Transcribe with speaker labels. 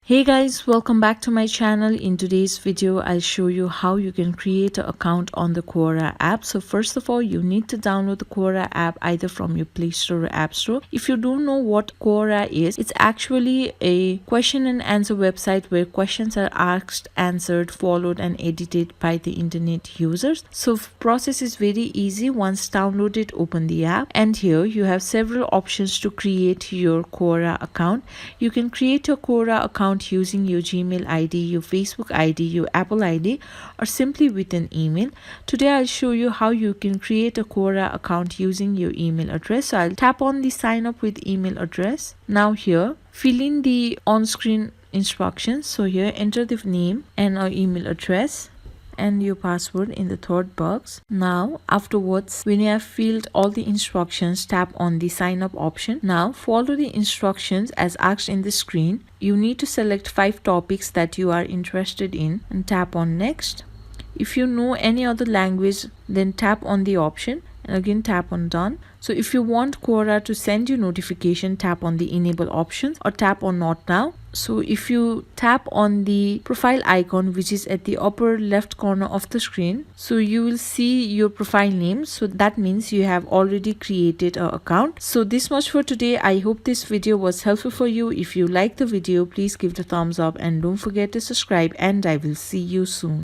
Speaker 1: Hey guys, welcome back to my channel. In today's video, I'll show you how you can create an account on the Quora app. So first of all, you need to download the Quora app either from your Play Store or App Store. If you don't know what Quora is, it's actually a question and answer website where questions are asked, answered, followed and edited by the internet users. So process is very easy. Once downloaded, open the app and here you have several options to create your Quora account. You can create your Quora account using your Gmail ID, your Facebook ID, your Apple ID, or simply with an email. Today I'll show you how you can create a Quora account using your email address. So I'll tap on the sign up with email address. Now here, fill in the on-screen instructions. So here, enter the name and our email address and your password in the third box. Now afterwards, when you have filled all the instructions, tap on the sign up option. Now follow the instructions as asked in the screen. You need to select 5 topics that you are interested in and tap on next. If you know any other language, then tap on the option and again tap on done. So if you want Quora to send you notification, tap on the enable options or tap on not now. So if you tap on the profile icon, which is at the upper left corner of the screen, so you will see your profile name. So that means you have already created an account. So this much for today. I hope this video was helpful for you. If you like the video, please give it a thumbs up and don't forget to subscribe, and I will see you soon.